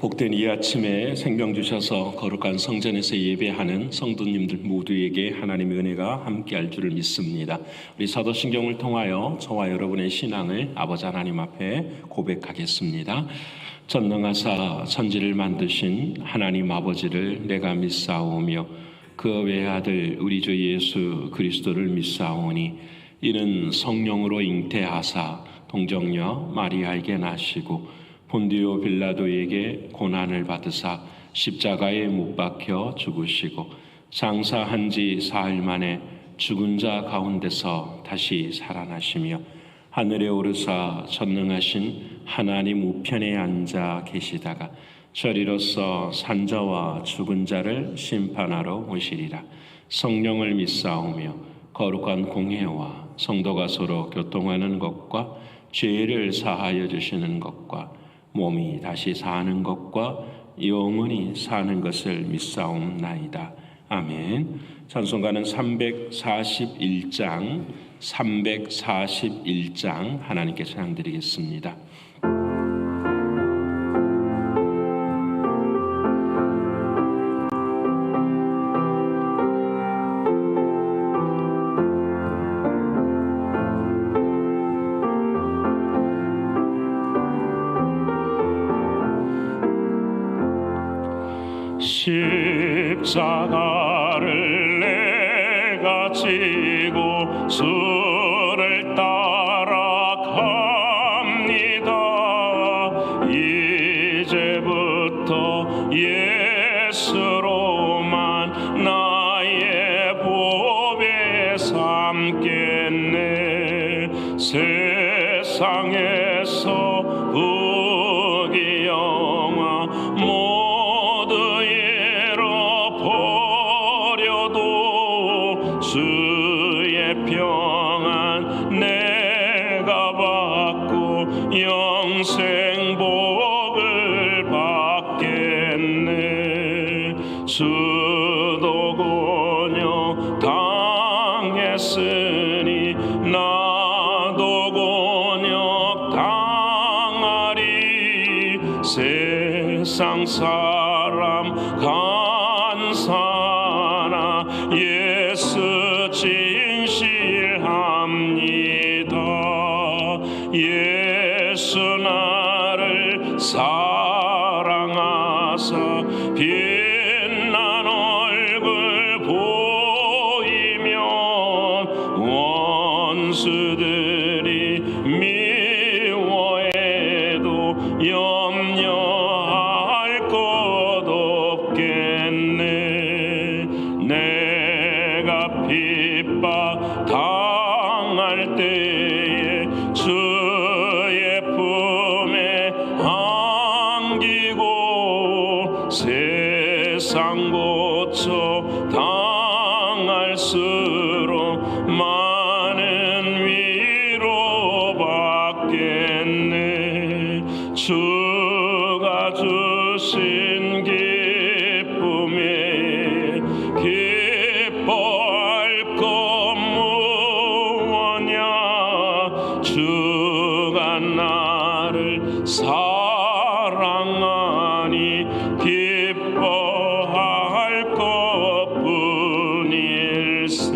복된 이 아침에 생명 주셔서 거룩한 성전에서 예배하는 성도님들 모두에게 하나님의 은혜가 함께할 줄을 믿습니다. 우리 사도신경을 통하여 저와 여러분의 신앙을 아버지 하나님 앞에 고백하겠습니다. 전능하사 천지를 만드신 하나님 아버지를 내가 믿사오며 그 외아들 우리 주 예수 그리스도를 믿사오니 이는 성령으로 잉태하사 동정녀 마리아에게 나시고 본디오 빌라도에게 고난을 받으사 십자가에 못 박혀 죽으시고 장사한 지 사흘 만에 죽은 자 가운데서 다시 살아나시며 하늘에 오르사 전능하신 하나님 우편에 앉아 계시다가 저리로서 산자와 죽은 자를 심판하러 오시리라. 성령을 믿사오며 거룩한 공회와 성도가 서로 교통하는 것과 죄를 사하여 주시는 것과 몸이 다시 사는 것과 영원히 사는 것을 믿사옵나이다. 아멘. 찬송가는 341장 하나님께 찬양드리겠습니다. 십자가를 내가 지고 주를 따라갑니다. 이제부터 예수로만 나의 보배 삼겠네. 세상에서 부귀영화 주의 평안 내가 받고 영생 복을 받겠네. 주도 곤욕 당했으니 나도 곤욕 당하리. 세상 사람 간사나 예수 진실합니다. 예수 나를 사랑하사 빛난 얼굴 보이면 원수들이 미워해도 염려할 것 없겠네. 내가 핍박 당할 때에 주의 품에 안기고 세상 고쳐 당할수록 많은 위로 받겠네. 주가 주신 기쁨에 기뻐할 것 무엇냐. 주가 나를 사랑하니 기뻐할 것뿐일세.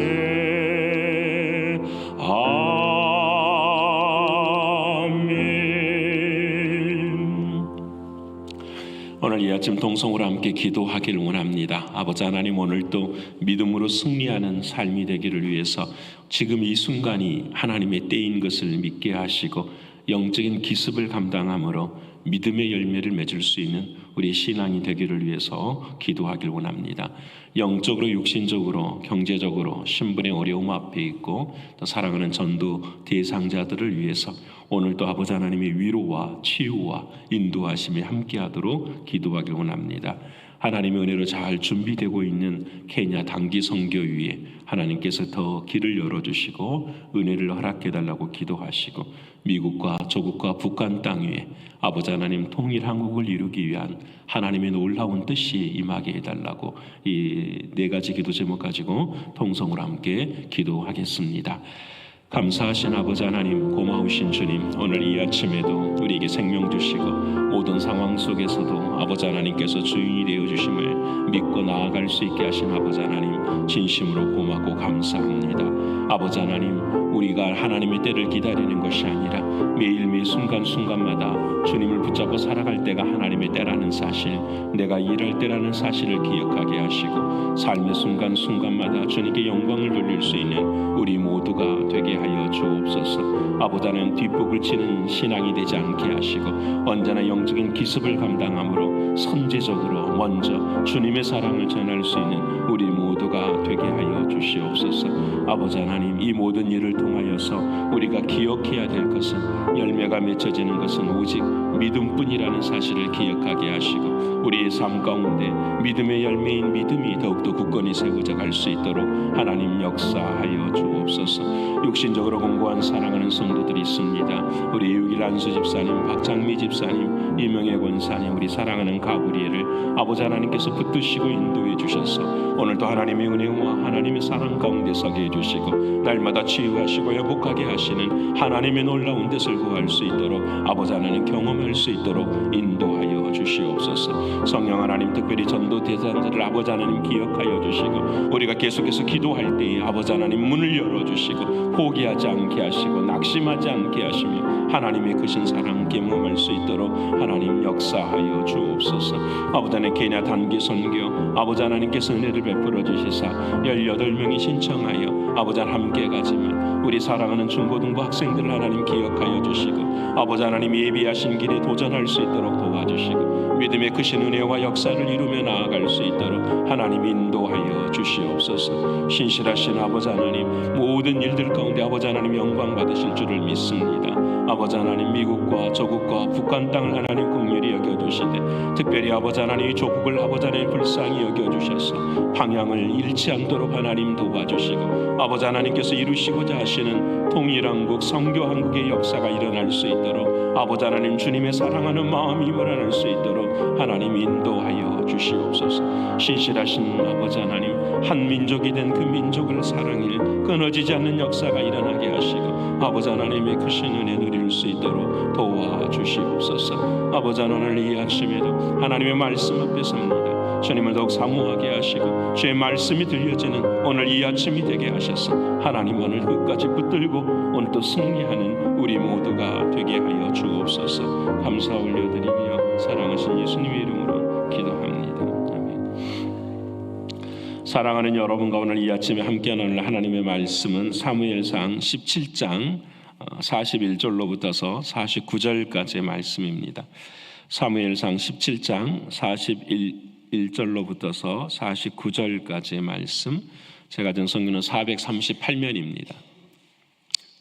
아멘. 오늘 이 아침 동성으로 함께 기도하기를 원합니다. 아버지 하나님, 오늘도 믿음으로 승리하는 삶이 되기를 위해서 지금 이 순간이 하나님의 때인 것을 믿게 하시고 영적인 기습을 감당함으로 믿음의 열매를 맺을 수 있는 우리 신앙이 되기를 위해서 기도하길 원합니다. 영적으로, 육신적으로, 경제적으로 신분의 어려움 앞에 있고 또 사랑하는 전도 대상자들을 위해서 오늘도 아버지 하나님의 위로와 치유와 인도하심이 함께하도록 기도하길 원합니다. 하나님의 은혜로 잘 준비되고 있는 케냐 단기 선교위에 하나님께서 더 길을 열어주시고 은혜를 허락해달라고 기도하시고 미국과 조국과 북한 땅 위에 아버지 하나님 통일 한국을 이루기 위한 하나님의 놀라운 뜻이 임하게 해달라고 이 네 가지 기도 제목 가지고 통성으로 함께 기도하겠습니다. 감사하신 아버지 하나님, 고마우신 주님, 오늘 이 아침에도 우리에게 생명 주시고 모든 상황 속에서도 아버지 하나님께서 주인이 되어 주심을 믿고 나아갈 수 있게 하신 아버지 하나님, 진심으로 고맙고 감사합니다. 아버지 하나님, 우리가 하나님의 때를 기다리는 것이 아니라 매일매일 순간순간마다 주님을 붙잡고 살아갈 때가 하나님의 때라는 사실, 내가 일할 때라는 사실을 기억하게 하시고 삶의 순간순간마다 주님께 영광을 돌릴 수 있는 우리 모두가 되게 하여 주옵소서. 아버지 하나님, 뒷북을 치는 신앙이 되지 않게 하시고 언제나 영적인 기습을 감당함으로 선제적으로 먼저 주님의 사랑을 전할 수 있는 우리 모두가 되게 하여 주시옵소서. 아버지 하나님, 이 모든 일을 통하여서 우리가 기억해야 될 것은 열매가 맺혀지는 것은 오직 믿음뿐이라는 사실을 기억하게 하시고 우리의 삶 가운데 믿음의 열매인 믿음이 더욱더 굳건히 세워져 갈 수 있도록 하나님 역사하여 주옵소서. 육신적으로 공고한 사랑하는 성도들이 있습니다. 우리 유길 안수 집사님, 박장미 집사님, 이명애 권사님, 우리 사랑하는 가브리엘을 아버지 하나님께서 붙드시고 인도해 주셔서 오늘도 하나님의 은혜와 하나님의 사랑 가운데 서게 해주시고 날마다 치유하시고 회복하게 하시는 하나님의 놀라운 뜻을 구할 수 있도록 아버지 하나님 경험할 수 있도록 인도하여 주시옵소서. 성령 하나님, 특별히 전도 대상자를 아버지 하나님 기억하여 주시고 우리가 계속해서 기도할 때에 아버지 하나님 문을 열어주시고 포기하지 않게 하시고 낙심하지 않게 하시며 하나님의 크신 사랑 경험할 수 있도록 하나님 역사하여 주옵소서. 아버지 하나님, 케냐 단기 선교 아버지 하나님께서 은혜를 베풀어 주시사 18명이 신청하여 아버지 하나님 함께 가지만 우리 사랑하는 중고등부 학생들을 하나님 기억하여 주시고 아버지 하나님 예비하신 길에 도전할 수 있도록 도와주시고 믿음의 크신 은혜와 역사를 이루며 나아갈 수 있도록 하나님 인도하여 주시옵소서. 신실하신 아버지 하나님, 모든 일들 가운데 아버지 하나님 영광 받으실 줄을 믿습니다. 아버지 하나님, 미국과 조국과 북한 땅을 하나님 긍휼히 여겨주시되 특별히 아버지 하나님 조국을 아버지 하나님 불쌍히 여겨주셔서 방향을 잃지 않도록 하나님 도와주시고 아버지 하나님께서 이루시고자 하시는 통일한국 선교한국의 역사가 일어날 수 있도록 아버지 하나님 주님의 사랑하는 마음이 일어날 수 있도록 하나님 인도하여 주시옵소서. 신실하신 아버지 하나님, 한 민족이 된 그 민족을 사랑해 끊어지지 않는 역사가 일어나게 하시고 아버지 하나님의 크신 은혜 누릴 수 있도록 도와주시옵소서. 아버지 하나님, 이 아침에도 하나님의 말씀 앞에 섭니다. 주님을 더욱 사모하게 하시고 주의 말씀이 들려지는 오늘 이 아침이 되게 하셔서 하나님 오늘 끝까지 붙들고 오늘 또 승리하는 우리 모두가 되게 하여 주옵소서. 감사 올려드리며 사랑하신 예수님의 이름으로 기도합니다. 아멘. 사랑하는 여러분과 오늘 이 아침에 함께 나눌 하나님의 말씀은 사무엘상 17장 41절로부터서 49절까지의 말씀입니다. 사무엘상 17장 41절로부터서 49절까지의 말씀, 제가 든 성경은 438면입니다.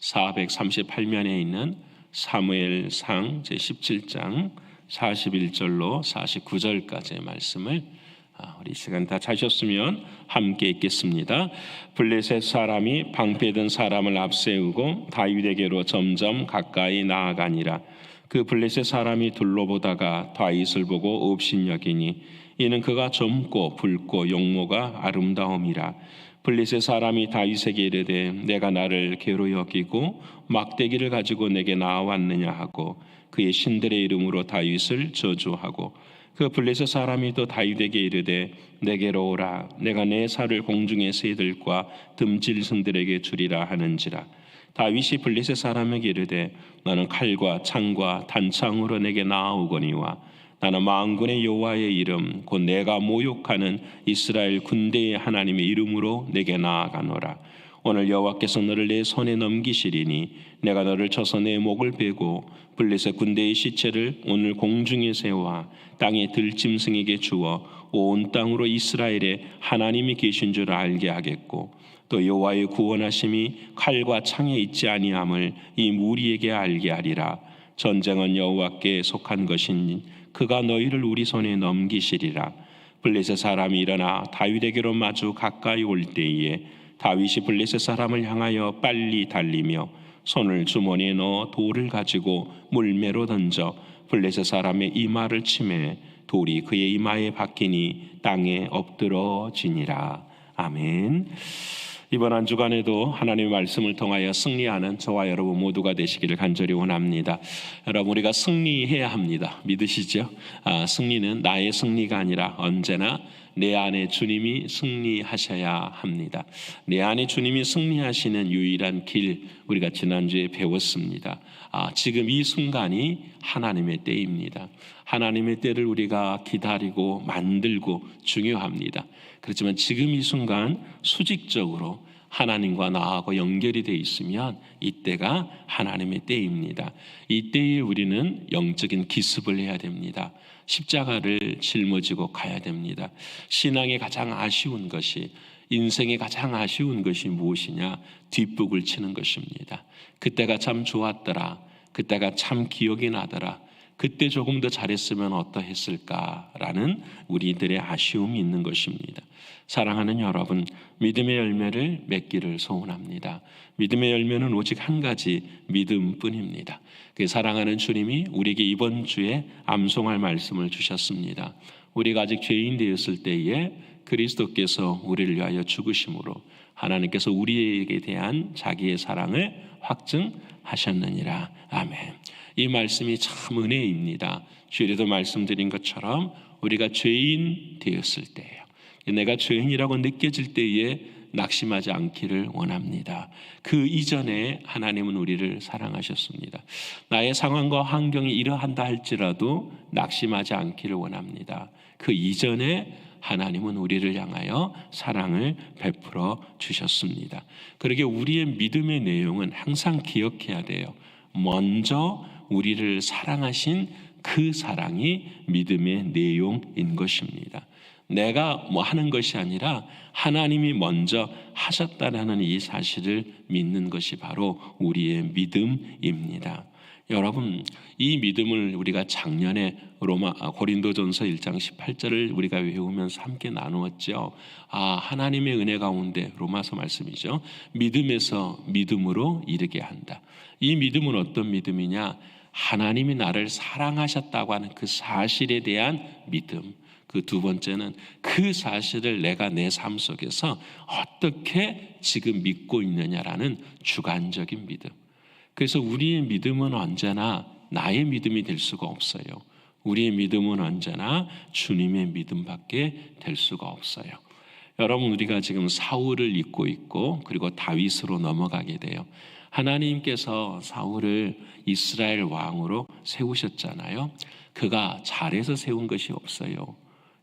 438면에 있는 사무엘상 제17장 41절로 49절까지의 말씀을 우리 시간 다 찾으셨으면 함께 읽겠습니다. 블레셋 사람이 방패든 사람을 앞세우고 다윗에게로 점점 가까이 나아가니라. 그 블레셋 사람이 둘러보다가 다윗을 보고 업신여기니 이는 그가 젊고 붉고 용모가 아름다움이라. 블레셋 사람이 다윗에게 이르되 내가 나를 괴로 여기고 막대기를 가지고 내게 나아왔느냐 하고 그의 신들의 이름으로 다윗을 저주하고 그 블레셋 사람이 또 다윗에게 이르되 내게로 오라. 내가 내 살을 공중의 새들과 듬질승들에게 주리라 하는지라. 다윗이 블레셋 사람에게 이르되 너는 칼과 창과 단창으로 내게 나아오거니와 나는 만군의 여호와의 이름 곧 내가 모욕하는 이스라엘 군대의 하나님의 이름으로 내게 나아가노라. 오늘 여호와께서 너를 내 손에 넘기시리니 내가 너를 쳐서 내 목을 베고 블레셋 군대의 시체를 오늘 공중에 세워 땅의 들짐승에게 주어 온 땅으로 이스라엘에 하나님이 계신 줄 알게 하겠고 또 여호와의 구원하심이 칼과 창에 있지 아니함을 이 무리에게 알게 하리라. 전쟁은 여호와께 속한 것이니 그가 너희를 우리 손에 넘기시리라. 블레셋 사람이 일어나 다윗에게로 마주 가까이 올 때에 다윗이 블레셋 사람을 향하여 빨리 달리며 손을 주머니에 넣어 돌을 가지고 물매로 던져 블레셋 사람의 이마를 치매 돌이 그의 이마에 박히니 땅에 엎드러지니라. 아멘. 이번 한 주간에도 하나님의 말씀을 통하여 승리하는 저와 여러분 모두가 되시기를 간절히 원합니다. 여러분, 우리가 승리해야 합니다. 믿으시죠? 승리는 나의 승리가 아니라 언제나 내 안에 주님이 승리하셔야 합니다. 내 안에 주님이 승리하시는 유일한 길, 우리가 지난주에 배웠습니다. 지금 이 순간이 하나님의 때입니다. 하나님의 때를 우리가 기다리고 만들고 중요합니다. 그렇지만 지금 이 순간 수직적으로 하나님과 나하고 연결이 되어 있으면 이때가 하나님의 때입니다. 이때에 우리는 영적인 기습을 해야 됩니다. 십자가를 짊어지고 가야 됩니다. 신앙의 가장 아쉬운 것이, 인생의 가장 아쉬운 것이 무엇이냐? 뒷북을 치는 것입니다. 그때가 참 좋았더라. 그때가 참 기억이 나더라. 그때 조금 더 잘했으면 어떠했을까라는 우리들의 아쉬움이 있는 것입니다. 사랑하는 여러분, 믿음의 열매를 맺기를 소원합니다. 믿음의 열매는 오직 한 가지, 믿음뿐입니다. 그 사랑하는 주님이 우리에게 이번 주에 암송할 말씀을 주셨습니다. 우리가 아직 죄인 되었을 때에 그리스도께서 우리를 위하여 죽으심으로 하나님께서 우리에게 대한 자기의 사랑을 확증하셨느니라. 아멘. 이 말씀이 참 은혜입니다. 주일에도 말씀드린 것처럼 우리가 죄인 되었을 때예요. 내가 죄인이라고 느껴질 때에 낙심하지 않기를 원합니다. 그 이전에 하나님은 우리를 사랑하셨습니다. 나의 상황과 환경이 이러한다 할지라도 낙심하지 않기를 원합니다. 그 이전에 하나님은 우리를 향하여 사랑을 베풀어 주셨습니다. 그러게 우리의 믿음의 내용은 항상 기억해야 돼요. 먼저 우리를 사랑하신 그 사랑이 믿음의 내용인 것입니다. 내가 하는 것이 아니라 하나님이 먼저 하셨다라는 이 사실을 믿는 것이 바로 우리의 믿음입니다. 여러분, 이 믿음을 우리가 작년에 고린도전서 1장 18절을 우리가 외우면서 함께 나누었죠. 하나님의 은혜 가운데, 로마서 말씀이죠. 믿음에서 믿음으로 이르게 한다. 이 믿음은 어떤 믿음이냐? 하나님이 나를 사랑하셨다고 하는 그 사실에 대한 믿음. 그 두 번째는 그 사실을 내가 내 삶 속에서 어떻게 지금 믿고 있느냐라는 주관적인 믿음. 그래서 우리의 믿음은 언제나 나의 믿음이 될 수가 없어요. 우리의 믿음은 언제나 주님의 믿음밖에 될 수가 없어요. 여러분, 우리가 지금 사울을 잊고 있고 그리고 다윗으로 넘어가게 돼요. 하나님께서 사울을 이스라엘 왕으로 세우셨잖아요. 그가 잘해서 세운 것이 없어요.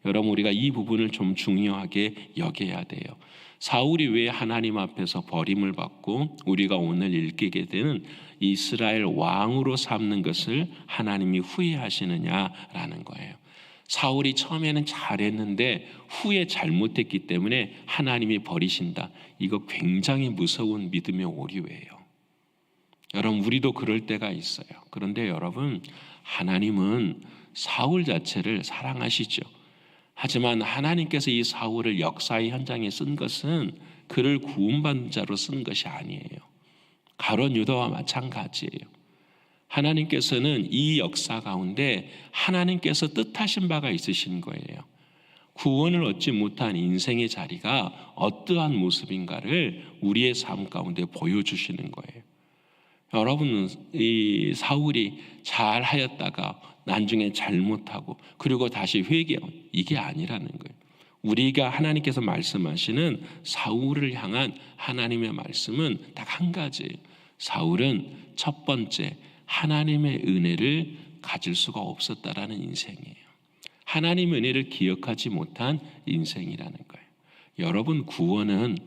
여러분, 우리가 이 부분을 좀 중요하게 여겨야 돼요. 사울이 왜 하나님 앞에서 버림을 받고 우리가 오늘 읽게 되는 이스라엘 왕으로 삼는 것을 하나님이 후회하시느냐라는 거예요. 사울이 처음에는 잘했는데 후에 잘못했기 때문에 하나님이 버리신다. 이거 굉장히 무서운 믿음의 오류예요. 여러분, 우리도 그럴 때가 있어요. 그런데 여러분, 하나님은 사울 자체를 사랑하시죠. 하지만 하나님께서 이 사울을 역사의 현장에 쓴 것은 그를 구원받는 자로 쓴 것이 아니에요. 가룟 유다와 마찬가지예요. 하나님께서는 이 역사 가운데 하나님께서 뜻하신 바가 있으신 거예요. 구원을 얻지 못한 인생의 자리가 어떠한 모습인가를 우리의 삶 가운데 보여주시는 거예요. 여러분은 이 사울이 잘 하였다가 나중에 잘못하고 그리고 다시 회개하고, 이게 아니라는 거예요. 우리가 하나님께서 말씀하시는 사울을 향한 하나님의 말씀은 딱 한 가지예요. 사울은 첫 번째, 하나님의 은혜를 가질 수가 없었다라는 인생이에요. 하나님의 은혜를 기억하지 못한 인생이라는 거예요. 여러분,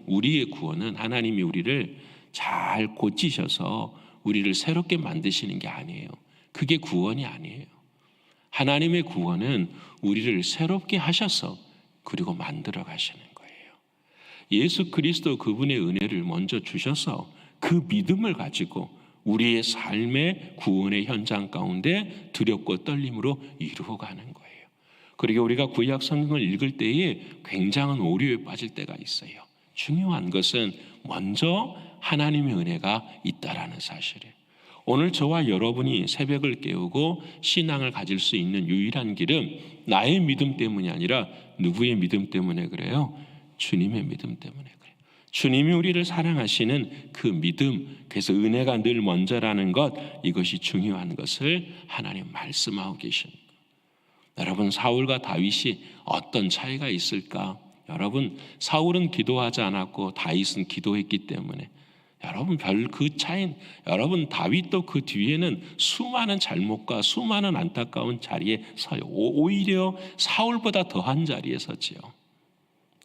우리의 구원은 하나님이 우리를 잘 고치셔서 우리를 새롭게 만드시는 게 아니에요. 그게 구원이 아니에요. 하나님의 구원은 우리를 새롭게 하셔서 그리고 만들어 가시는 거예요. 예수 그리스도 그분의 은혜를 먼저 주셔서 그 믿음을 가지고 우리의 삶의 구원의 현장 가운데 두렵고 떨림으로 이루어가는 거예요. 그리고 우리가 구약 성경을 읽을 때에 굉장한 오류에 빠질 때가 있어요. 중요한 것은 먼저 하나님의 은혜가 있다라는 사실이에요. 오늘 저와 여러분이 새벽을 깨우고 신앙을 가질 수 있는 유일한 길은 나의 믿음 때문이 아니라 누구의 믿음 때문에 그래요? 주님의 믿음 때문에 그래요. 주님이 우리를 사랑하시는 그 믿음, 그래서 은혜가 늘 먼저라는 것, 이것이 중요한 것을 하나님 말씀하고 계십니다. 여러분, 사울과 다윗이 어떤 차이가 있을까? 여러분, 사울은 기도하지 않았고 다윗은 기도했기 때문에, 여러분, 별 그 차이, 여러분, 다윗도 그 뒤에는 수많은 잘못과 수많은 안타까운 자리에 서요. 오히려 사울보다 더한 자리에 서지요.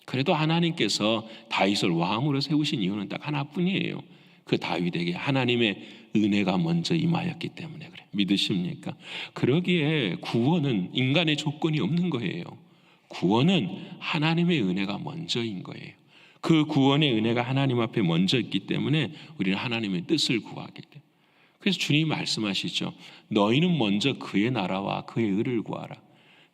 그래도 하나님께서 다윗을 왕으로 세우신 이유는 딱 하나뿐이에요. 그 다윗에게 하나님의 은혜가 먼저 임하였기 때문에 그래. 믿으십니까? 그러기에 구원은 인간의 조건이 없는 거예요. 구원은 하나님의 은혜가 먼저인 거예요. 그 구원의 은혜가 하나님 앞에 먼저 있기 때문에 우리는 하나님의 뜻을 구하게 돼요. 그래서 주님이 말씀하시죠. 너희는 먼저 그의 나라와 그의 의를 구하라.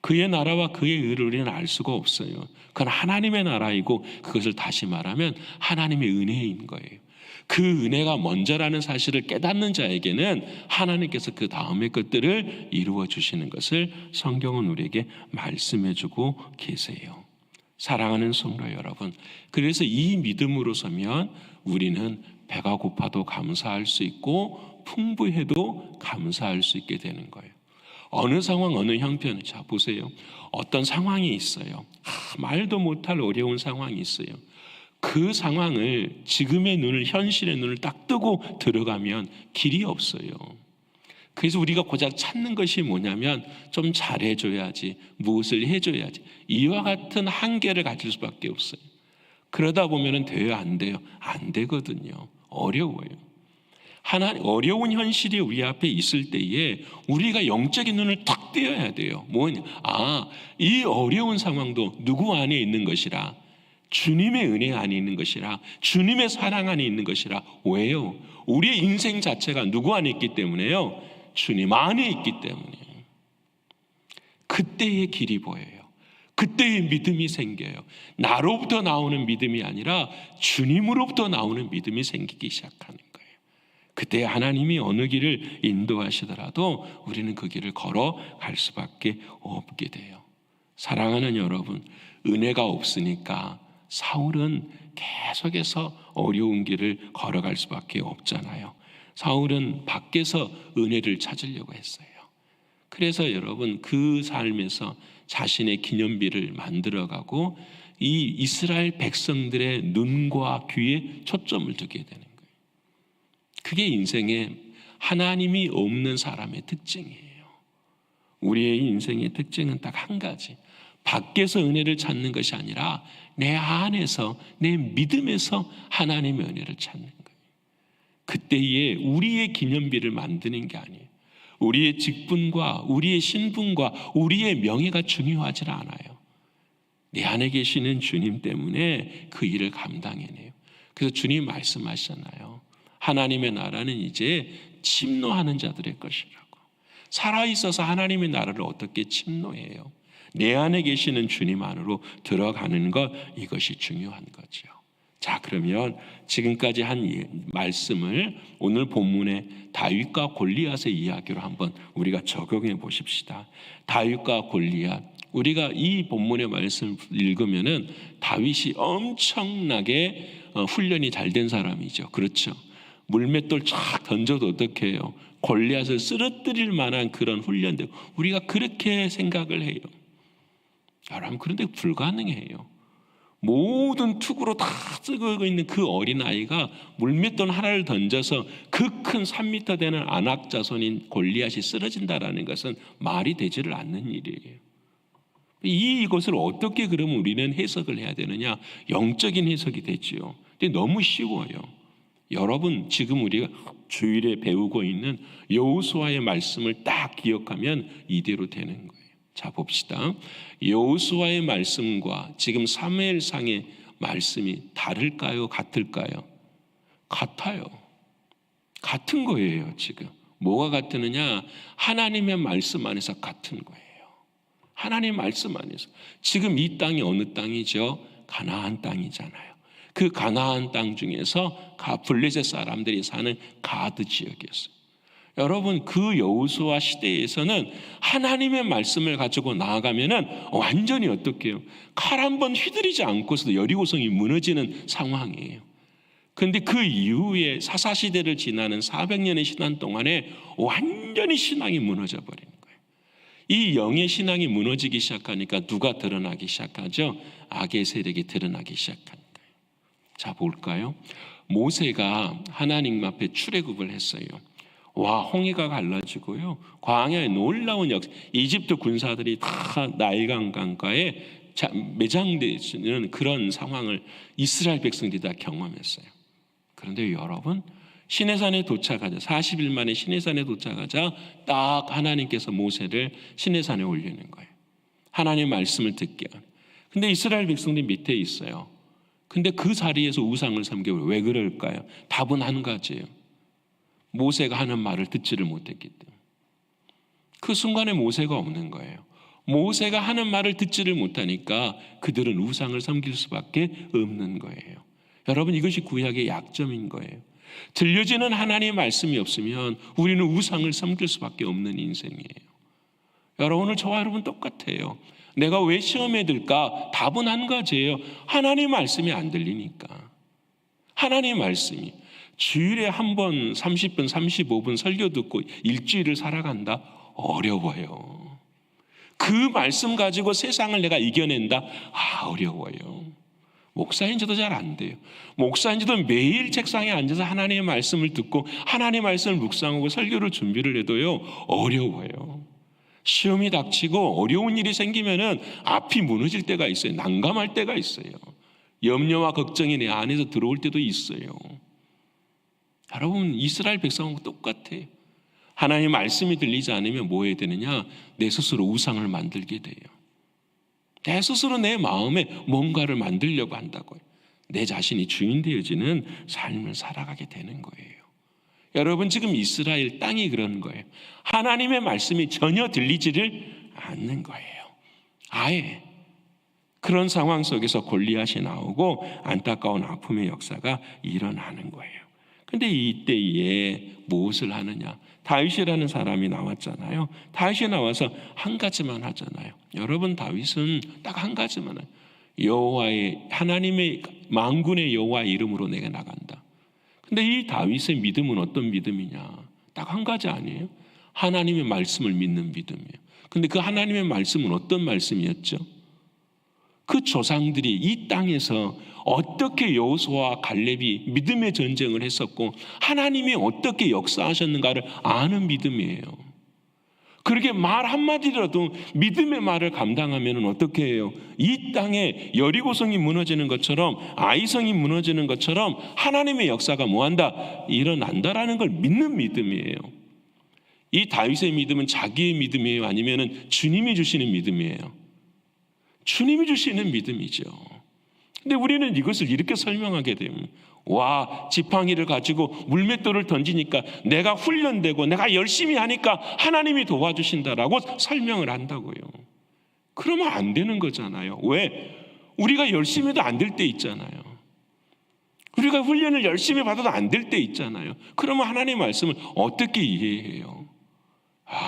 그의 나라와 그의 의를 우리는 알 수가 없어요. 그건 하나님의 나라이고, 그것을 다시 말하면 하나님의 은혜인 거예요. 그 은혜가 먼저라는 사실을 깨닫는 자에게는 하나님께서 그 다음의 것들을 이루어 주시는 것을 성경은 우리에게 말씀해 주고 계세요. 사랑하는 성도 여러분, 그래서 이 믿음으로 서면 우리는 배가 고파도 감사할 수 있고 풍부해도 감사할 수 있게 되는 거예요. 어느 상황, 어느 형편, 자 보세요. 어떤 상황이 있어요. 말도 못할 어려운 상황이 있어요. 그 상황을 지금의 눈을, 현실의 눈을 딱 뜨고 들어가면 길이 없어요. 그래서 우리가 고작 찾는 것이 뭐냐면 좀 잘해줘야지, 무엇을 해줘야지, 이와 같은 한계를 가질 수밖에 없어요. 그러다 보면 돼요, 안 돼요? 안 되거든요. 어려워요. 어려운 현실이 우리 앞에 있을 때에 우리가 영적인 눈을 탁 띄어야 돼요. 뭐냐? 이 어려운 상황도 누구 안에 있는 것이라, 주님의 은혜 안에 있는 것이라, 주님의 사랑 안에 있는 것이라. 왜요? 우리의 인생 자체가 누구 안에 있기 때문에요? 주님 안에 있기 때문에. 그때의 길이 보여요. 그때의 믿음이 생겨요. 나로부터 나오는 믿음이 아니라 주님으로부터 나오는 믿음이 생기기 시작하는 거예요. 그때 하나님이 어느 길을 인도하시더라도 우리는 그 길을 걸어갈 수밖에 없게 돼요. 사랑하는 여러분, 은혜가 없으니까 사울은 계속해서 어려운 길을 걸어갈 수밖에 없잖아요. 사울은 밖에서 은혜를 찾으려고 했어요. 그래서 여러분, 그 삶에서 자신의 기념비를 만들어가고 이 이스라엘 백성들의 눈과 귀에 초점을 두게 되는 거예요. 그게 인생에 하나님이 없는 사람의 특징이에요. 우리의 인생의 특징은 딱 한 가지. 밖에서 은혜를 찾는 것이 아니라 내 안에서, 내 믿음에서 하나님의 은혜를 찾는 거예요. 그때에 우리의 기념비를 만드는 게 아니에요. 우리의 직분과 우리의 신분과 우리의 명예가 중요하지 않아요. 내 안에 계시는 주님 때문에 그 일을 감당해내요. 그래서 주님 말씀하셨잖아요. 하나님의 나라는 이제 침노하는 자들의 것이라고. 살아있어서 하나님의 나라를 어떻게 침노해요? 내 안에 계시는 주님 안으로 들어가는 것, 이것이 중요한 거죠. 자, 그러면 지금까지 한 말씀을 오늘 본문의 다윗과 골리앗의 이야기로 한번 우리가 적용해 보십시다. 다윗과 골리앗, 우리가 이 본문의 말씀을 읽으면은 다윗이 엄청나게 훈련이 잘 된 사람이죠. 그렇죠? 물맷돌 쫙 던져도 어떻게 해요? 골리앗을 쓰러뜨릴 만한 그런 훈련들, 우리가 그렇게 생각을 해요. 여러분, 그런데 불가능해요. 모든 투구로 다 쓰고 있는 그 어린아이가 물맷돌 하나를 던져서 그 큰 3m 되는 안악자손인 골리앗이 쓰러진다라는 것은 말이 되지를 않는 일이에요. 이것을 어떻게 그러면 우리는 해석을 해야 되느냐? 영적인 해석이 되지요. 근데 너무 쉬워요. 여러분, 지금 우리가 주일에 배우고 있는 여호수아의 말씀을 딱 기억하면 이대로 되는 거예요. 자, 봅시다. 여호수아의 말씀과 지금 사무엘상의 말씀이 다를까요? 같을까요? 같아요. 같은 거예요. 지금 뭐가 같으느냐? 하나님의 말씀 안에서 같은 거예요. 하나님 말씀 안에서. 지금 이 땅이 어느 땅이죠? 가나안 땅이잖아요. 그 가나안 땅 중에서 블레셋 사람들이 사는 가드 지역이었어요. 여러분, 그 여호수아 시대에서는 하나님의 말씀을 가지고 나아가면은 완전히 어떻게요? 칼 한 번 휘두르지 않고서도 여리고성이 무너지는 상황이에요. 그런데 그 이후에 사사시대를 지나는 400년의 신앙 동안에 완전히 신앙이 무너져 버리는 거예요. 이 영의 신앙이 무너지기 시작하니까 누가 드러나기 시작하죠? 악의 세력이 드러나기 시작하는 거예요. 자, 볼까요? 모세가 하나님 앞에 출애굽을 했어요. 와, 홍해가 갈라지고요. 광야에 놀라운 이집트 군사들이 다 나일강 강가에 매장되는 그런 상황을 이스라엘 백성들이 다 경험했어요. 그런데 여러분, 시내산에 도착하자 40일 만에 시내산에 도착하자 딱 하나님께서 모세를 시내산에 올리는 거예요. 하나님의 말씀을 듣게 하는. 근데 이스라엘 백성들이 밑에 있어요. 근데 그 자리에서 우상을 섬겨요. 왜 그럴까요? 답은 한 가지예요. 모세가 하는 말을 듣지를 못했기 때문에. 그 순간에 모세가 없는 거예요. 모세가 하는 말을 듣지를 못하니까 그들은 우상을 섬길 수밖에 없는 거예요. 여러분, 이것이 구약의 약점인 거예요. 들려지는 하나님의 말씀이 없으면 우리는 우상을 섬길 수밖에 없는 인생이에요. 여러분, 오늘 저와 여러분 똑같아요. 내가 왜 시험에 들까? 답은 한 가지예요. 하나님의 말씀이 안 들리니까. 하나님의 말씀이. 주일에 한 번 30분, 35분 설교 듣고 일주일을 살아간다? 어려워요. 그 말씀 가지고 세상을 내가 이겨낸다? 어려워요. 목사인지도 잘 안 돼요. 목사인지도 매일 책상에 앉아서 하나님의 말씀을 듣고 하나님의 말씀을 묵상하고 설교를 준비를 해도요, 어려워요. 시험이 닥치고 어려운 일이 생기면은 앞이 무너질 때가 있어요. 난감할 때가 있어요. 염려와 걱정이 내 안에서 들어올 때도 있어요. 여러분, 이스라엘 백성하고 똑같아요. 하나님의 말씀이 들리지 않으면 뭐 해야 되느냐? 내 스스로 우상을 만들게 돼요. 내 스스로 내 마음에 뭔가를 만들려고 한다고요. 내 자신이 주인 되어지는 삶을 살아가게 되는 거예요. 여러분, 지금 이스라엘 땅이 그런 거예요. 하나님의 말씀이 전혀 들리지를 않는 거예요. 아예. 그런 상황 속에서 골리앗이 나오고 안타까운 아픔의 역사가 일어나는 거예요. 근데 이때에 무엇을 하느냐? 다윗이라는 사람이 나왔잖아요. 다윗이 나와서 한 가지만 하잖아요. 여러분, 다윗은 딱 한 가지만 해요. 여호와의, 하나님의 만군의 여호와 이름으로 내가 나간다. 근데 이 다윗의 믿음은 어떤 믿음이냐? 딱 한 가지 아니에요? 하나님의 말씀을 믿는 믿음이에요. 근데 그 하나님의 말씀은 어떤 말씀이었죠? 그 조상들이 이 땅에서 어떻게 여호수아와 갈렙이 믿음의 전쟁을 했었고 하나님이 어떻게 역사하셨는가를 아는 믿음이에요. 그렇게 말 한마디라도 믿음의 말을 감당하면 어떻게 해요? 이 땅에 여리고성이 무너지는 것처럼, 아이성이 무너지는 것처럼 하나님의 역사가 뭐한다? 일어난다라는 걸 믿는 믿음이에요. 이 다윗의 믿음은 자기의 믿음이에요? 아니면 주님이 주시는 믿음이에요? 주님이 주시는 믿음이죠. 근데 우리는 이것을 이렇게 설명하게 되면, 와, 지팡이를 가지고 물맷돌을 던지니까 내가 훈련되고 내가 열심히 하니까 하나님이 도와주신다라고 설명을 한다고요. 그러면 안 되는 거잖아요. 왜? 우리가 열심히 해도 안 될 때 있잖아요. 우리가 훈련을 열심히 받아도 안 될 때 있잖아요. 그러면 하나님의 말씀을 어떻게 이해해요?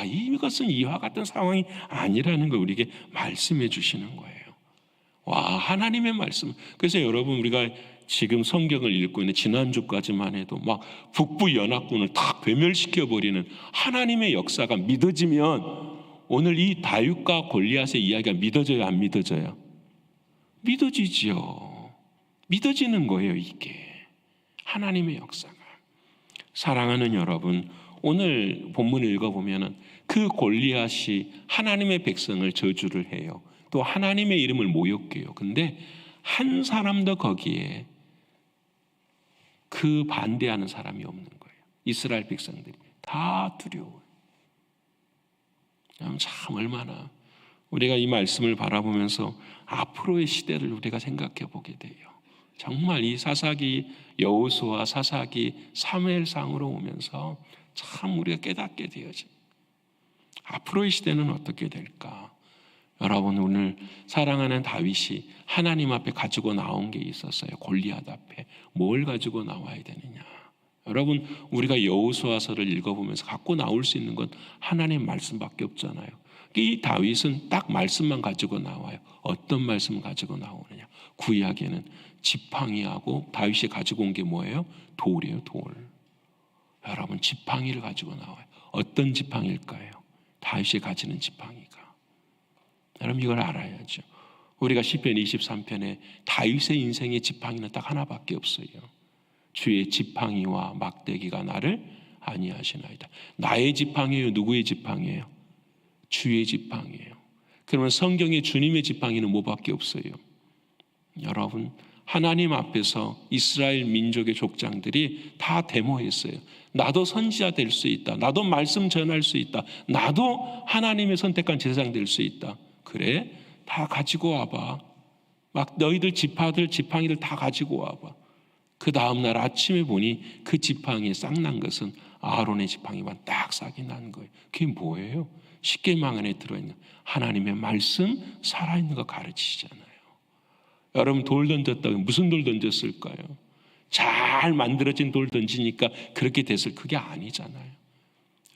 이것은 이와 같은 상황이 아니라는 걸 우리에게 말씀해 주시는 거예요. 와, 하나님의 말씀. 그래서 여러분, 우리가 지금 성경을 읽고 있는 지난주까지만 해도 막 북부 연합군을 다 괴멸시켜버리는 하나님의 역사가 믿어지면 오늘 이 다윗과 골리앗의 이야기가 믿어져요, 안 믿어져요? 믿어지죠. 믿어지는 거예요, 이게. 하나님의 역사가. 사랑하는 여러분, 오늘 본문을 읽어보면 그 골리앗이 하나님의 백성을 저주를 해요. 또 하나님의 이름을 모욕해요. 근데 한 사람도 거기에 그 반대하는 사람이 없는 거예요. 이스라엘 백성들이 다 두려워요. 참 얼마나 우리가 이 말씀을 바라보면서 앞으로의 시대를 우리가 생각해 보게 돼요. 정말 이 사사기 여호수아, 사사기 사무엘상으로 오면서 참 우리가 깨닫게 되어져. 앞으로의 시대는 어떻게 될까? 여러분, 오늘 사랑하는 다윗이 하나님 앞에 가지고 나온 게 있었어요. 골리앗 앞에 뭘 가지고 나와야 되느냐? 여러분, 우리가 여호수아서를 읽어보면서 갖고 나올 수 있는 건 하나님의 말씀밖에 없잖아요. 이 다윗은 딱 말씀만 가지고 나와요. 어떤 말씀 가지고 나오느냐? 구약에는 지팡이하고 다윗이 가지고 온 게 뭐예요? 돌이에요, 돌. 여러분, 지팡이를 가지고 나와요. 어떤 지팡이일까요? 다윗이 가지는 지팡이가. 여러분, 이걸 알아야죠. 우리가 시편 23편에 다윗의 인생의 지팡이는 딱 하나밖에 없어요. 주의 지팡이와 막대기가 나를 안위하시나이다. 나의 지팡이에요? 누구의 지팡이에요? 주의 지팡이에요. 그러면 성경에 주님의 지팡이는 뭐밖에 없어요? 여러분, 하나님 앞에서 이스라엘 민족의 족장들이 다 데모했어요. 나도 선지자 될 수 있다. 나도 말씀 전할 수 있다. 나도 하나님의 선택한 제사장 될 수 있다. 그래? 다 가지고 와봐. 막 너희들 지파들 지팡이를 다 가지고 와봐. 그 다음날 아침에 보니 그 지팡이에 싹 난 것은 아론의 지팡이만 딱 싹이 난 거예요. 그게 뭐예요? 십계명 안에 들어있는 하나님의 말씀, 살아있는 거 가르치시잖아요. 여러분, 돌 던졌다고 무슨 돌 던졌을까요? 잘 만들어진 돌 던지니까 그렇게 됐을 그게 아니잖아요.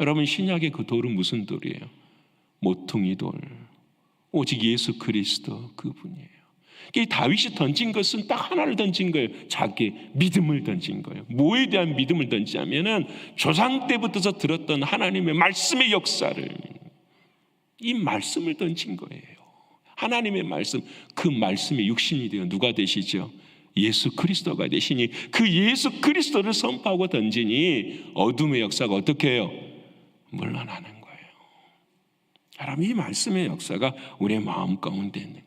여러분, 신약의 그 돌은 무슨 돌이에요? 모퉁이 돌. 오직 예수 그리스도 그분이에요. 이 다윗이 던진 것은 딱 하나를 던진 거예요. 자기 믿음을 던진 거예요. 뭐에 대한 믿음을 던지냐면은 조상 때부터 들었던 하나님의 말씀의 역사를, 이 말씀을 던진 거예요. 하나님의 말씀, 그 말씀이 육신이 되어 누가 되시죠? 예수 그리스도가 되시니 그 예수 그리스도를 선포하고 던지니 어둠의 역사가 어떻게 해요? 물러나는 거예요. 여러분, 이 말씀의 역사가 우리의 마음 가운데 있는 거예요.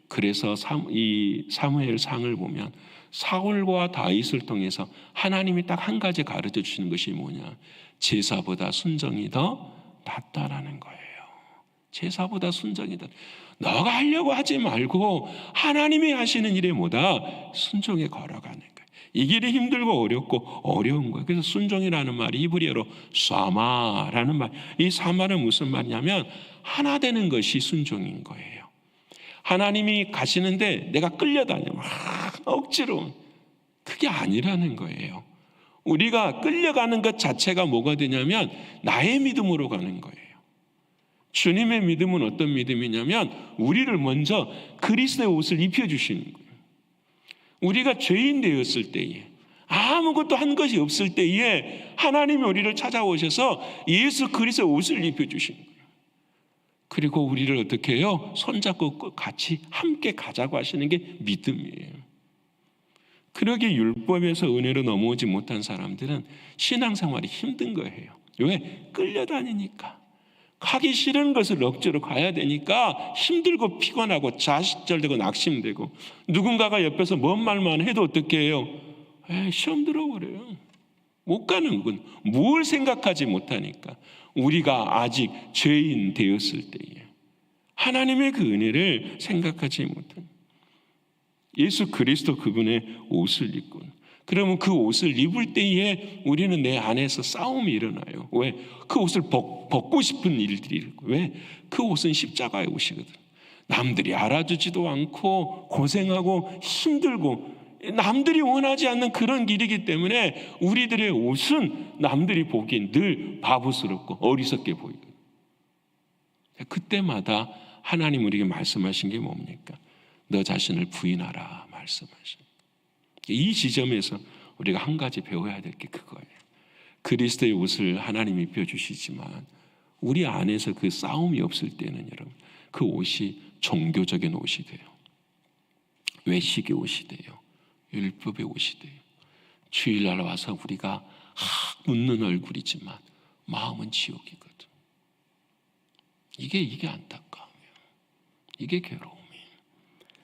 그래서 이 사무엘 상을 보면 사울과 다윗을 통해서 하나님이 딱 한 가지 가르쳐 주시는 것이 뭐냐? 제사보다 순종이 더 낫다라는 거예요. 제사보다 순종이 더. 너가 하려고 하지 말고 하나님이 하시는 일에 뭐다? 순종에 걸어가는 거예요. 이 길이 힘들고 어렵고 어려운 거예요. 그래서 순종이라는 말이 히브리어로 사마라는 말. 이 사마는 무슨 말이냐면 하나 되는 것이 순종인 거예요. 하나님이 가시는데 내가 끌려다녀 막 억지로, 그게 아니라는 거예요. 우리가 끌려가는 것 자체가 뭐가 되냐면 나의 믿음으로 가는 거예요. 주님의 믿음은 어떤 믿음이냐면 우리를 먼저 그리스도의 옷을 입혀주시는 거예요. 우리가 죄인 되었을 때에, 아무것도 한 것이 없을 때에 하나님이 우리를 찾아오셔서 예수 그리스도의 옷을 입혀주시는 거예요. 그리고 우리를 어떻게 해요? 손잡고 같이 함께 가자고 하시는 게 믿음이에요. 그러게 율법에서 은혜로 넘어오지 못한 사람들은 신앙생활이 힘든 거예요. 왜? 끌려다니니까. 가기 싫은 것을 억지로 가야 되니까 힘들고 피곤하고 자식절되고 낙심되고, 누군가가 옆에서 뭔 말만 해도 어떻게 해요? 시험 들어버려요. 못 가는군. 뭘 생각하지 못하니까. 우리가 아직 죄인 되었을 때에 하나님의 그 은혜를 생각하지 못한 예수 그리스도 그분의 옷을 입고, 그러면 그 옷을 입을 때에 우리는 내 안에서 싸움이 일어나요. 왜? 그 옷을 벗고 싶은 일들이 일고. 왜? 그 옷은 십자가의 옷이거든. 남들이 알아주지도 않고 고생하고 힘들고 남들이 원하지 않는 그런 길이기 때문에 우리들의 옷은 남들이 보기엔 늘 바보스럽고 어리석게 보이거든. 그때마다 하나님 우리에게 말씀하신 게 뭡니까? 너 자신을 부인하라 말씀하신. 이 지점에서 우리가 한 가지 배워야 될 게 그거예요. 그리스도의 옷을 하나님이 입혀주시지만 우리 안에서 그 싸움이 없을 때는 여러분, 그 옷이 종교적인 옷이 돼요. 외식의 옷이 돼요. 율법의 옷이 돼요. 주일날 와서 우리가 웃는 얼굴이지만 마음은 지옥이거든. 이게 안타까워요. 이게 괴로움이에요.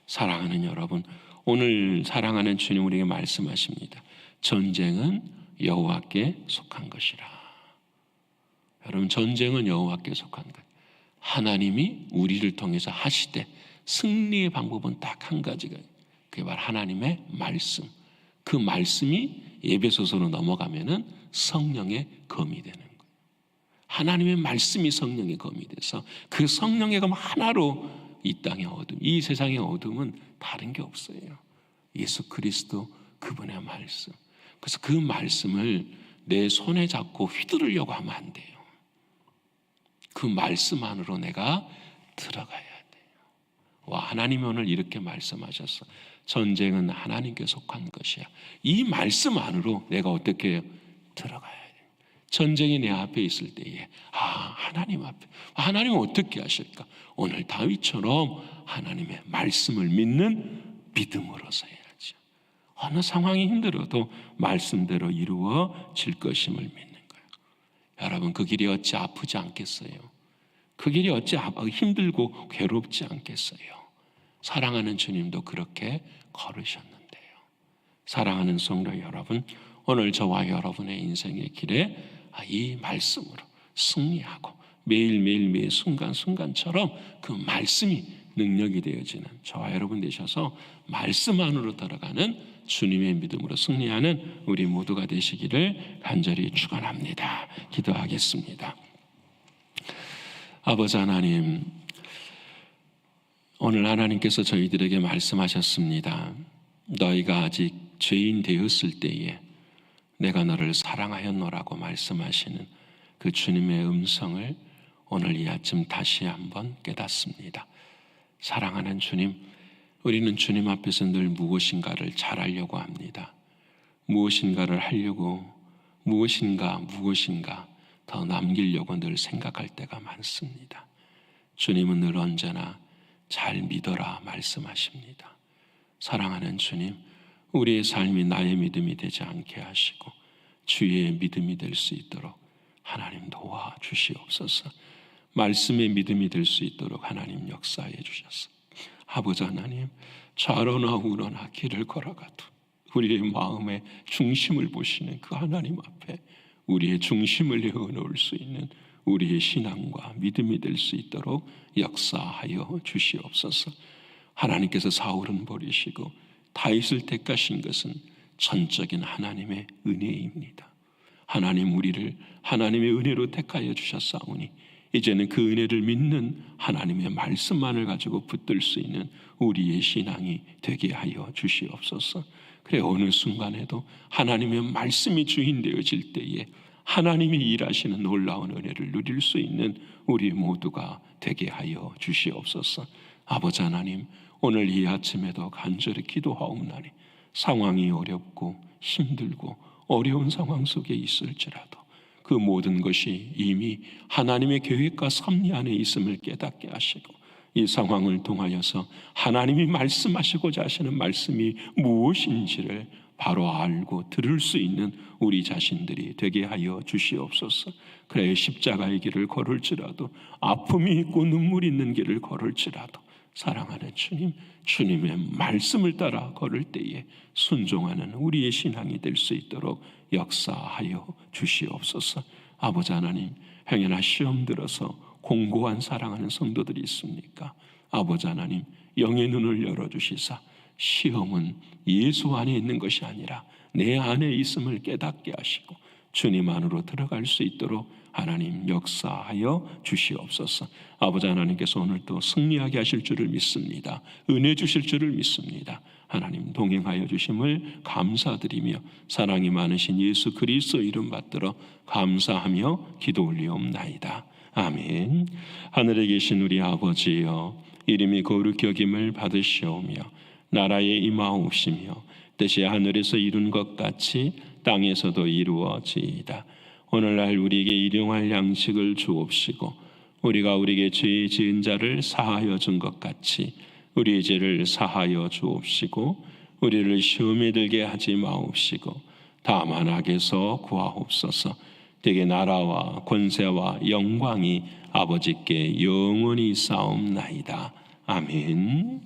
사랑하는 여러분, 오늘 사랑하는 주님 우리에게 말씀하십니다. 전쟁은 여호와께 속한 것이라. 여러분, 전쟁은 여호와께 속한 것. 하나님이 우리를 통해서 하시되 승리의 방법은 딱 한 가지가, 그게 바로 하나님의 말씀. 그 말씀이 에베소서로 넘어가면은 성령의 검이 되는 거예요. 하나님의 말씀이 성령의 검이 돼서 그 성령의 검 하나로 이 땅의 어둠, 이 세상의 어둠은 다른 게 없어요. 예수 그리스도 그분의 말씀. 그래서 그 말씀을 내 손에 잡고 휘두르려고 하면 안 돼요. 그 말씀 안으로 내가 들어가야 돼요. 와, 하나님이 오늘 이렇게 말씀하셨어. 전쟁은 하나님께 속한 것이야. 이 말씀 안으로 내가 어떻게 해요? 들어가야 돼요. 전쟁이 내 앞에 있을 때에 하나님 앞에 하나님은 어떻게 하실까? 오늘 다윗처럼 하나님의 말씀을 믿는 믿음으로서 해야죠. 어느 상황이 힘들어도 말씀대로 이루어질 것임을 믿는 거예요. 여러분, 그 길이 어찌 아프지 않겠어요? 그 길이 어찌 힘들고 괴롭지 않겠어요? 사랑하는 주님도 그렇게 걸으셨는데요. 사랑하는 성도 여러분, 오늘 저와 여러분의 인생의 길에 이 말씀으로 승리하고 매일매일 매 순간순간처럼 그 말씀이 능력이 되어지는 저와 여러분 되셔서 말씀 안으로 들어가는 주님의 믿음으로 승리하는 우리 모두가 되시기를 간절히 축원합니다. 기도하겠습니다. 아버지 하나님, 오늘 하나님께서 저희들에게 말씀하셨습니다. 너희가 아직 죄인 되었을 때에 내가 너를 사랑하였노라고 말씀하시는 그 주님의 음성을 오늘 이 아침 다시 한번 깨닫습니다. 사랑하는 주님, 우리는 주님 앞에서 늘 무엇인가를 잘하려고 합니다. 무엇인가를 하려고 무엇인가 더 남기려고 늘 생각할 때가 많습니다. 주님은 늘 언제나 잘 믿어라 말씀하십니다. 사랑하는 주님, 우리의 삶이 나의 믿음이 되지 않게 하시고 주의 믿음이 될 수 있도록 하나님 도와주시옵소서. 말씀의 믿음이 될 수 있도록 하나님 역사해 주셔서 아버지 하나님, 좌로나 우로나 길을 걸어가도 우리의 마음의 중심을 보시는 그 하나님 앞에 우리의 중심을 내어놓을 수 있는 우리의 신앙과 믿음이 될 수 있도록 역사하여 주시옵소서. 하나님께서 사울은 버리시고 다윗을 택하신 것은 전적인 하나님의 은혜입니다. 하나님, 우리를 하나님의 은혜로 택하여 주셨사오니 이제는 그 은혜를 믿는 하나님의 말씀만을 가지고 붙들 수 있는 우리의 신앙이 되게 하여 주시옵소서. 그래, 어느 순간에도 하나님의 말씀이 주인 되어질 때에 하나님이 일하시는 놀라운 은혜를 누릴 수 있는 우리 모두가 되게 하여 주시옵소서. 아버지 하나님, 오늘 이 아침에도 간절히 기도하옵나니 상황이 어렵고 힘들고 어려운 상황 속에 있을지라도 그 모든 것이 이미 하나님의 계획과 섭리 안에 있음을 깨닫게 하시고 이 상황을 통하여서 하나님이 말씀하시고자 하시는 말씀이 무엇인지를 바로 알고 들을 수 있는 우리 자신들이 되게 하여 주시옵소서. 그래, 십자가의 길을 걸을지라도 아픔이 있고 눈물이 있는 길을 걸을지라도 사랑하는 주님, 주님의 말씀을 따라 걸을 때에 순종하는 우리의 신앙이 될 수 있도록 역사하여 주시옵소서. 아버지 하나님, 행여나 시험 들어서 공고한 사랑하는 성도들이 있습니까? 아버지 하나님, 영의 눈을 열어주시사 시험은 예수 안에 있는 것이 아니라 내 안에 있음을 깨닫게 하시고 주님 안으로 들어갈 수 있도록 하나님 역사하여 주시옵소서. 아버지 하나님께서 오늘도 승리하게 하실 줄을 믿습니다. 은혜 주실 줄을 믿습니다. 하나님 동행하여 주심을 감사드리며 사랑이 많으신 예수 그리스도 이름 받들어 감사하며 기도 올리옵나이다. 아멘. 하늘에 계신 우리 아버지여, 이름이 거룩히 여김을 받으시오며 나라에 임하옵시며 뜻이 하늘에서 이룬 것 같이 땅에서도 이루어지이다. 오늘날 우리에게 일용할 양식을 주옵시고 우리가 우리에게 죄 지은 자를 사하여 준 것 같이 우리의 죄를 사하여 주옵시고 우리를 시험에 들게 하지 마옵시고 다만 악에서 구하옵소서. 되게 나라와 권세와 영광이 아버지께 영원히 쌓옵나이다. 아멘.